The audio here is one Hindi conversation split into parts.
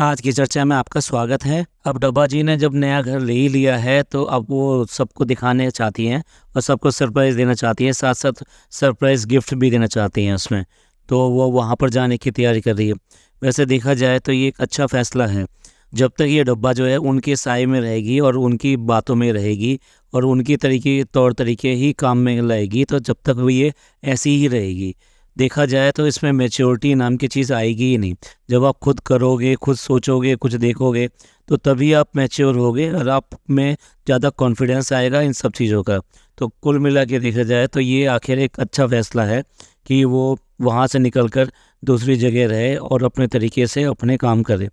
आज की चर्चा में आपका स्वागत है। अब डब्बा जी ने जब नया घर ले ही लिया है तो अब वो सबको दिखाने चाहती हैं और सबको सरप्राइज़ देना चाहती हैं, साथ-साथ सरप्राइज़ गिफ्ट भी देना चाहती हैं उसमें। तो वो वहाँ पर जाने की तैयारी कर रही है। वैसे देखा जाए तो ये एक अच्छा फ़ैसला है। जब तक ये डब्बा जो है उनके साए में रहेगी और उनकी बातों में रहेगी और उनकी तौर तरीके ही काम में लाएगी, तो जब तक वो ये ऐसी ही रहेगी। देखा जाए तो इसमें मैच्योरिटी नाम की चीज़ आएगी ही नहीं। जब आप खुद करोगे, खुद सोचोगे, कुछ देखोगे, तो तभी आप मैच्योर होगे और आप में ज़्यादा कॉन्फिडेंस आएगा इन सब चीज़ों का। तो कुल मिला के देखा जाए तो ये आखिर एक अच्छा फ़ैसला है कि वो वहाँ से निकल कर दूसरी जगह रहे और अपने तरीके से अपने काम करे।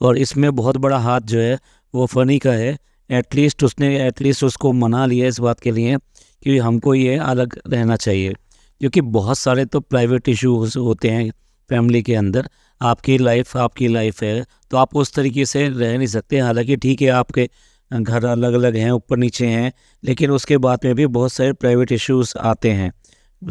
और इसमें बहुत बड़ा हाथ जो है वो फ़नी का है। एटलीस्ट उसको मना लिया इस बात के लिए कि हमको ये अलग रहना चाहिए। क्योंकि बहुत सारे तो प्राइवेट इश्यूज़ होते हैं फैमिली के अंदर। आपकी लाइफ है, तो आप उस तरीके से रह नहीं सकते। हालाँकि ठीक है, आपके घर अलग-अलग हैं, ऊपर-नीचे हैं, लेकिन उसके बाद में भी बहुत सारे प्राइवेट इश्यूज़ आते हैं।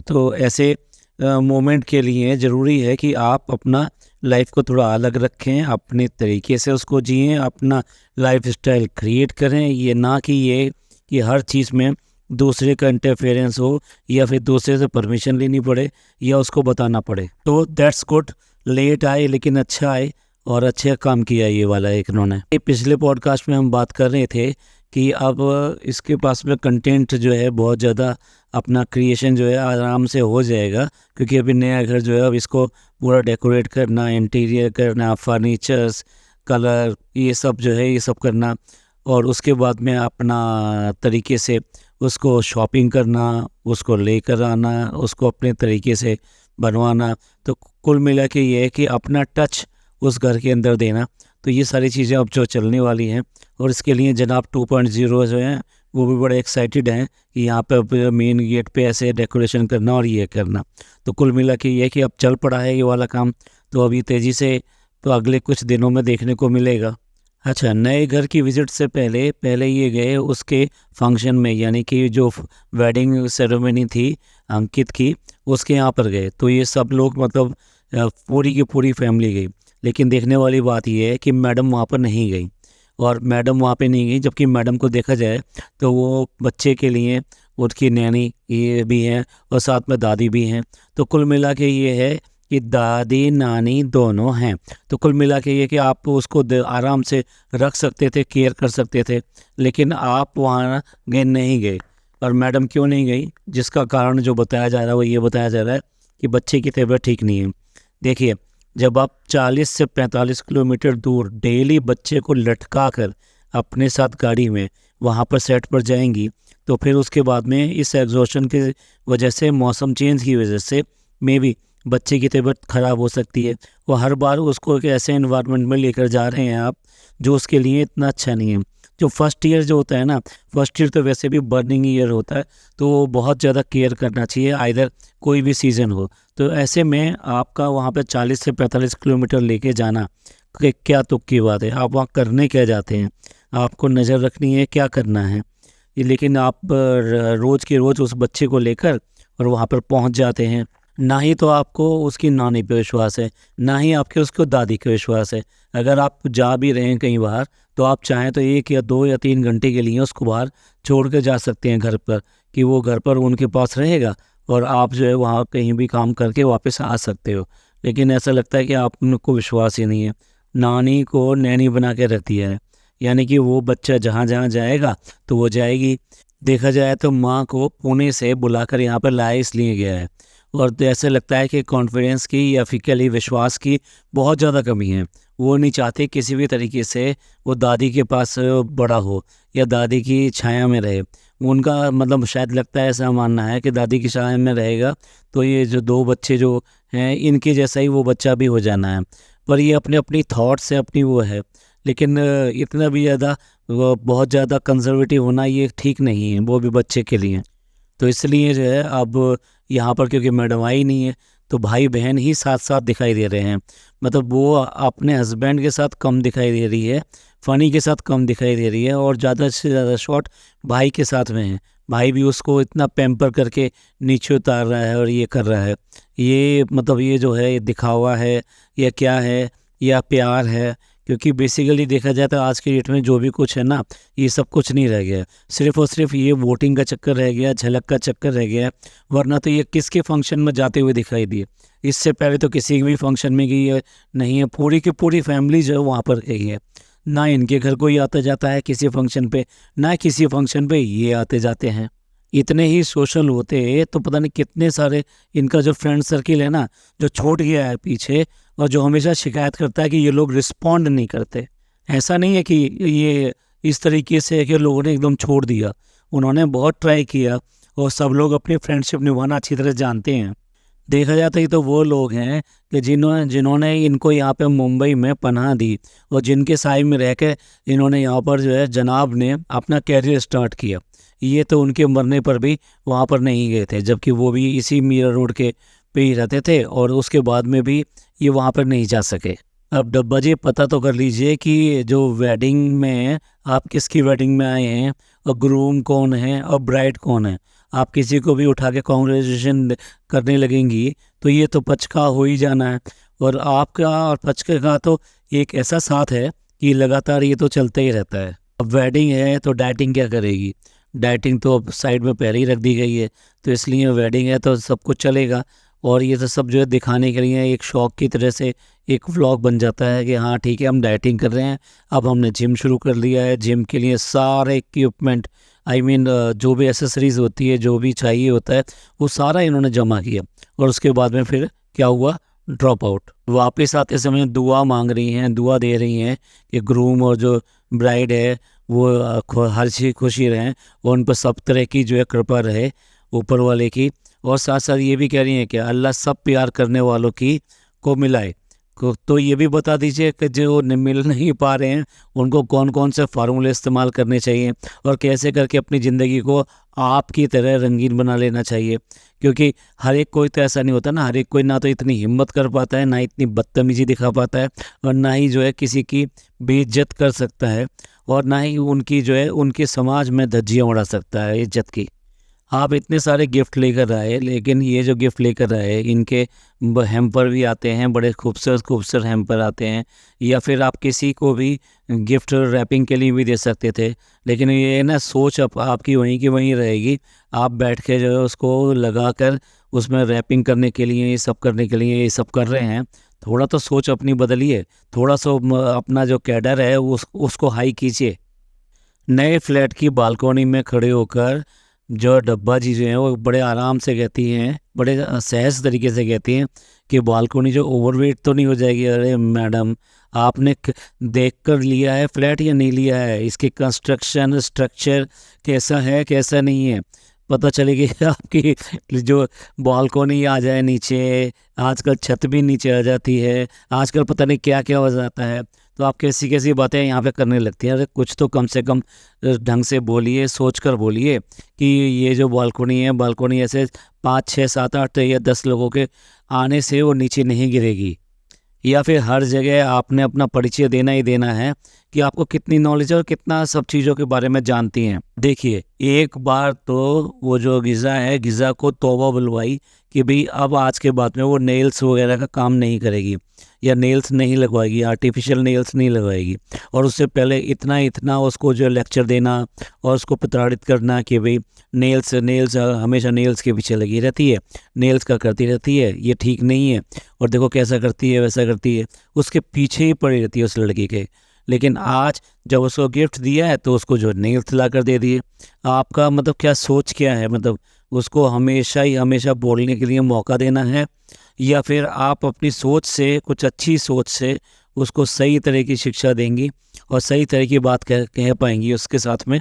तो ऐसे मोमेंट के लिए ज़रूरी है कि आप अपना लाइफ को थोड़ा अलग रखें, अपने तरीके से उसको जिएँ, अपना लाइफ़स्टाइल क्रिएट करें। ये ना कि ये कि हर चीज़ में दूसरे का इंटरफेरेंस हो या फिर दूसरे से परमिशन लेनी पड़े या उसको बताना पड़े। तो दैट्स गुड, लेट आए लेकिन अच्छा आए और अच्छा काम किया ये वाला एक इन्होंने। ये पिछले पॉडकास्ट में हम बात कर रहे थे कि अब इसके पास में कंटेंट जो है बहुत ज़्यादा, अपना क्रिएशन जो है आराम से हो जाएगा, क्योंकि अभी नया घर जो है अब इसको पूरा डेकोरेट करना, इंटीरियर करना, फर्नीचर्स, कलर, ये सब जो है ये सब करना और उसके बाद में अपना तरीके से उसको शॉपिंग करना, उसको लेकर आना, उसको अपने तरीके से बनवाना। तो कुल मिला के ये है कि अपना टच उस घर के अंदर देना। तो ये सारी चीज़ें अब जो चलने वाली हैं और इसके लिए जनाब 2.0 जो हैं वो भी बड़े एक्साइटेड हैं कि यहाँ पे अब मेन गेट पे ऐसे डेकोरेशन करना और ये करना। तो कुल मिला के ये है कि अब चल पड़ा है ये वाला काम, तो अभी तेज़ी से तो अगले कुछ दिनों में देखने को मिलेगा। अच्छा, नए घर की विज़िट से पहले ये गए उसके फंक्शन में, यानी कि जो वेडिंग सेरेमनी थी अंकित की, उसके यहाँ पर गए। तो ये सब लोग मतलब पूरी की पूरी फैमिली गई। लेकिन देखने वाली बात ये है कि मैडम वहाँ पर नहीं गई और मैडम वहाँ पे नहीं गई, जबकि मैडम को देखा जाए तो वो बच्चे के लिए उसकी नैनी ये भी हैं और साथ में दादी भी हैं। तो कुल मिला के ये है कि दादी नानी दोनों हैं। तो कुल मिला के ये कि आप उसको आराम से रख सकते थे, केयर कर सकते थे, लेकिन आप वहाँ गए नहीं गए। और मैडम क्यों नहीं गई, जिसका कारण जो बताया जा रहा है वो ये बताया जा रहा है कि बच्चे की तबीयत ठीक नहीं है। देखिए, जब आप 40 से 45 किलोमीटर दूर डेली बच्चे को लटका कर अपने साथ गाड़ी में वहाँ पर सेट पर जाएंगी, तो फिर उसके बाद में इस एग्जॉशन की वजह से, मौसम चेंज की वजह से मे बी बच्चे की तबीयत ख़राब हो सकती है। वो हर बार उसको एक ऐसे एनवायरनमेंट में लेकर जा रहे हैं आप जो उसके लिए इतना अच्छा नहीं है। जो फर्स्ट ईयर जो होता है ना, फर्स्ट ईयर तो वैसे भी बर्निंग ईयर होता है, तो वो बहुत ज़्यादा केयर करना चाहिए, आइदर कोई भी सीज़न हो। तो ऐसे में आपका वहाँ पे 40 से 45 किलोमीटर लेके जाना क्या तुक की बात है। आप वहाँ करने क्या जाते हैं, आपको नज़र रखनी है क्या करना है ये, लेकिन आप रोज़ के रोज़ उस बच्चे को लेकर और वहाँ पर पहुँच जाते हैं। ना ही तो आपको उसकी नानी पे विश्वास है, ना ही आपके उसको दादी पे विश्वास है। अगर आप जा भी रहे हैं कहीं बाहर, तो आप चाहें तो 1 या 2 या 3 घंटे के लिए उसको बाहर छोड़ कर जा सकते हैं घर पर, कि वो घर पर उनके पास रहेगा और आप जो है वहाँ कहीं भी काम करके वापस आ सकते हो। लेकिन ऐसा लगता है कि आप उनको विश्वास ही नहीं है। नानी को नैनी बना के रख दिया है, यानी कि वो बच्चा जहाँ-जहाँ जाएगा तो वो जाएगी। देखा जाए तो माँ को पुणे से बुलाकर यहाँ पर लाया इसलिए गया है। और तो ऐसे लगता है कि कॉन्फिडेंस की या फिर कह लीजिए विश्वास की बहुत ज़्यादा कमी है। वो नहीं चाहते किसी भी तरीके से वो दादी के पास बड़ा हो या दादी की छाया में रहे। उनका मतलब शायद लगता है, ऐसा मानना है कि दादी की छाया में रहेगा तो ये जो 2 बच्चे जो हैं इनके जैसा ही वो बच्चा भी हो जाना है। पर ये अपनी थॉट्स से अपनी वो है, लेकिन इतना भी ज़्यादा वो बहुत ज़्यादा कंज़र्वेटिव होना ये ठीक नहीं है, वो भी बच्चे के लिए। तो इसलिए जो है अब यहाँ पर क्योंकि मैडम आई नहीं है, तो भाई बहन ही साथ साथ दिखाई दे रहे हैं। मतलब वो अपने हस्बैंड के साथ कम दिखाई दे रही है, फ़नी के साथ कम दिखाई दे रही है और ज़्यादा से ज़्यादा शॉट भाई के साथ में है। भाई भी उसको इतना पैम्पर करके नीचे उतार रहा है और ये कर रहा है। ये मतलब ये जो है ये दिखावा है या क्या है या प्यार है, क्योंकि बेसिकली देखा जाए तो आज के डेट में जो भी कुछ है ना, ये सब कुछ नहीं रह गया है। सिर्फ और सिर्फ ये वोटिंग का चक्कर रह गया, झलक का चक्कर रह गया है। वरना तो ये किसके फंक्शन में जाते हुए दिखाई दिए? इससे पहले तो किसी भी फंक्शन में गई है नहीं है। पूरी की पूरी फैमिली जो है वहाँ पर गई है। ना इनके घर कोई आता जाता है किसी फंक्शन पे, ना किसी फंक्शन पे ये आते जाते हैं। इतने ही सोशल होते तो पता नहीं कितने सारे इनका जो फ्रेंड सर्किल है ना, जो छूट गया है पीछे, और जो हमेशा शिकायत करता है कि ये लोग रिस्पॉन्ड नहीं करते। ऐसा नहीं है कि ये इस तरीके से है कि लोगों ने एकदम छोड़ दिया। उन्होंने बहुत ट्राई किया और सब लोग अपनी फ्रेंडशिप निभाना अच्छी तरह जानते हैं। देखा जाता ही तो वो लोग हैं कि जिन्होंने जिन्होंने इनको यहाँ पे मुंबई में पनाह दी और जिनके साय में रह के इन्होंने यहाँ पर जो है जनाब ने अपना कैरियर स्टार्ट किया। ये तो उनके मरने पर भी वहाँ पर नहीं गए थे, जबकि वो भी इसी मीरा रोड के पे ही रहते थे और उसके बाद में भी ये वहाँ पर नहीं जा सके। अब डब्बा जी पता तो कर लीजिए कि जो वेडिंग में आप किसकी वेडिंग में आए हैं और ग्रूम कौन है और ब्राइड कौन है। आप किसी को भी उठा के कॉन्ग्रेचुलेशन करने लगेंगी तो ये तो पचका हो ही जाना है। और आपका और पचके का तो एक ऐसा साथ है कि लगातार ये तो चलता ही रहता है। अब वेडिंग है तो डाइटिंग क्या करेगी? डाइटिंग तो अब साइड में पहले ही रख दी गई है, तो इसलिए वेडिंग है तो सब कुछ चलेगा। और ये तो सब जो है दिखाने के लिए एक शौक की तरह से एक व्लॉग बन जाता है कि हाँ ठीक है हम डाइटिंग कर रहे हैं, अब हमने जिम शुरू कर लिया है। जिम के लिए सारे इक्विपमेंट जो भी एसेसरीज़ होती है, जो भी चाहिए होता है, वो सारा इन्होंने जमा किया। और उसके बाद में फिर क्या हुआ? Drop out. वापस आते समय दुआ मांग रही हैं, दुआ दे रही हैं कि ग्रूम और जो ब्राइड है वो हर चीज़ खुशी रहें और उन पर सब तरह की जो है कृपा रहे ऊपर वाले की। और साथ साथ ये भी कह रही हैं कि अल्लाह सब प्यार करने वालों की को मिलाए। तो ये भी बता दीजिए कि जो मिल नहीं पा रहे हैं उनको कौन कौन से फार्मूले इस्तेमाल करने चाहिए और कैसे करके अपनी ज़िंदगी को आपकी तरह रंगीन बना लेना चाहिए। क्योंकि हर एक कोई तो ऐसा नहीं होता ना, हर एक कोई ना तो इतनी हिम्मत कर पाता है, ना इतनी बदतमीजी दिखा पाता है, और ना ही जो है किसी की बेइज्जत कर सकता है, और ना ही उनकी जो है उनके समाज में धज्जियाँ उड़ा सकता है इज्जत की। आप इतने सारे गिफ्ट लेकर आए, लेकिन ये जो गिफ्ट लेकर आए इनके हैम्पर भी आते हैं, बड़े खूबसूरत खूबसूरत हैम्पर आते हैं। या फिर आप किसी को भी गिफ्ट रैपिंग के लिए भी दे सकते थे, लेकिन ये ना सोच आपकी वहीं की वहीं रहेगी। आप बैठ के जो है उसको लगा कर उसमें रैपिंग करने के लिए, ये सब करने के लिए ये सब कर रहे हैं। थोड़ा तो सोच अपनी बदलिए, थोड़ा सा अपना जो कैडर है उसको हाई कीजिए। नए फ्लैट की बालकोनी में खड़े होकर जो डब्बा जी जो हैं वो बड़े आराम से कहती हैं, बड़े सहज तरीके से कहती हैं कि बालकोनी जो ओवरवेट तो नहीं हो जाएगी। अरे मैडम, आपने देख कर लिया है फ्लैट या नहीं लिया है? इसकी कंस्ट्रक्शन स्ट्रक्चर कैसा है कैसा नहीं है पता चलेगी आपकी जो बालकोनी आ जाए नीचे। आजकल छत भी नीचे आ जाती है, आजकल पता नहीं क्या क्या हो जाता है। तो आप कैसी कैसी बातें यहाँ पे करने लगती हैं। अरे कुछ तो कम से कम ढंग से बोलिए, सोच कर बोलिए कि ये जो बालकोनी है, बालकोनी ऐसे 5 6 7 8 या 10 लोगों के आने से वो नीचे नहीं गिरेगी। या फिर हर जगह आपने अपना परिचय देना ही देना है कि आपको कितनी नॉलेज है और कितना सब चीज़ों के बारे में जानती हैं। देखिए, एक बार तो वो जो गिज़ा है, गिज़ा को तौबा बुलवाई कि भाई अब आज के बाद में वो नेल्स वगैरह का काम नहीं करेगी या नेल्स नहीं लगवाएगी, आर्टिफिशियल नेल्स नहीं लगवाएगी। और उससे पहले इतना इतना उसको जो लेक्चर देना और उसको प्रताड़ित करना कि भाई नेल्स नेल्स हमेशा नेल्स के पीछे लगी रहती है, नेल्स का करती रहती है, ये ठीक नहीं है, और देखो कैसा करती है वैसा करती है, उसके पीछे ही पड़ी रहती है उस लड़की के। लेकिन आज जब उसको गिफ्ट दिया है तो उसको जो नेल्स ला कर दे दिए। आपका मतलब क्या सोच क्या है? मतलब उसको हमेशा ही हमेशा बोलने के लिए मौका देना है, या फिर आप अपनी सोच से, कुछ अच्छी सोच से उसको सही तरह की शिक्षा देंगी और सही तरह की बात कह पाएंगी उसके साथ में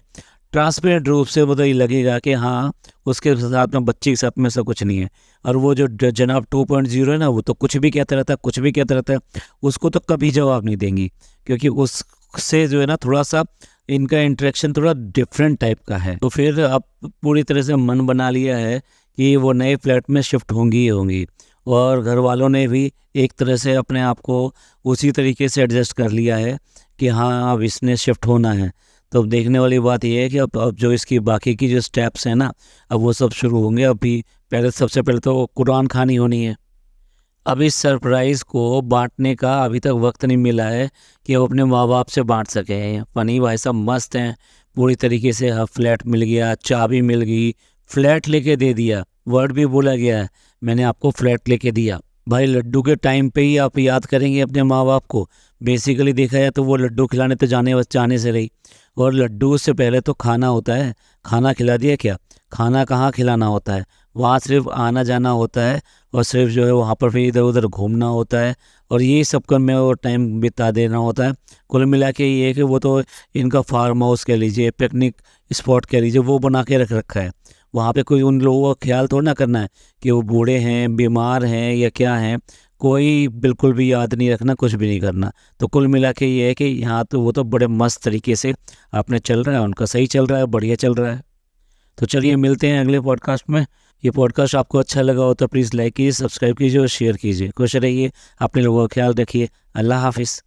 ट्रांसपेरेंट रूप से। मतलब ये लगेगा कि हाँ उसके साथ में, बच्चे के साथ में ऐसा कुछ नहीं है। और वो जो जनाब 2.0 है ना, वो तो कुछ भी कहता रहता है, कुछ भी कहता रहता है, उसको तो कभी जवाब नहीं देंगी, क्योंकि उससे जो है ना थोड़ा सा इनका इंटरेक्शन थोड़ा डिफरेंट टाइप का है। तो फिर अब पूरी तरह से मन बना लिया है कि वो नए फ्लैट में शिफ्ट होंगी ही होंगी, और घर वालों ने भी एक तरह से अपने आप को उसी तरीके से एडजस्ट कर लिया है कि हाँ अब इसने शिफ्ट होना है। तो अब देखने वाली बात यह है कि अब जो इसकी बाकी की जो स्टेप्स हैं ना, अब वो सब शुरू होंगे। अभी पहले सबसे पहले तो कुरान खानी होनी है। अब इस सरप्राइज़ को बाँटने का अभी तक वक़्त नहीं मिला है कि वो अपने माँ-बाप से बाँट सकें। फ़नी भाई साहब मस्त हैं, पूरी तरीके से फ्लैट मिल गया, चाबी मिल गई, फ्लैट लेके दे दिया, वर्ड भी बोला गया है, मैंने आपको फ्लैट लेके दिया। भाई लड्डू के टाइम पे ही आप याद करेंगे अपने माँ-बाप को। बेसिकली देखा जाए तो वो लड्डू खिलाने तो जाने से रही, और लड्डू से पहले तो खाना होता है, खाना खिला दिया क्या? खाना कहाँ खिलाना होता है, वहाँ सिर्फ़ आना-जाना होता है और सिर्फ जो है वहाँ पर फिर इधर-उधर घूमना होता है और यही सब कर में वो टाइम बिता देना होता है। कुल मिला के ये है कि वो तो इनका फार्म हाउस कह लीजिए, पिकनिक स्पॉट कह लीजिए, वो बना के रख रखा है। वहाँ पे कोई उन लोगों का ख्याल थोड़ी ना करना है कि वो बूढ़े हैं, बीमार हैं या क्या हैं, कोई बिल्कुल भी याद नहीं रखना, कुछ भी नहीं करना। तो कुल मिला के ये है कि यहाँ तो वो तो बड़े मस्त तरीके से अपने चल रहा है, उनका सही चल रहा है, बढ़िया चल रहा है। तो चलिए मिलते हैं अगले पॉडकास्ट में। ये पॉडकास्ट आपको अच्छा लगा हो तो प्लीज़ लाइक कीजिए, सब्सक्राइब कीजिए और शेयर कीजिए। खुश रहिए, अपने लोगों का ख्याल रखिए। अल्लाह हाफ़िज़।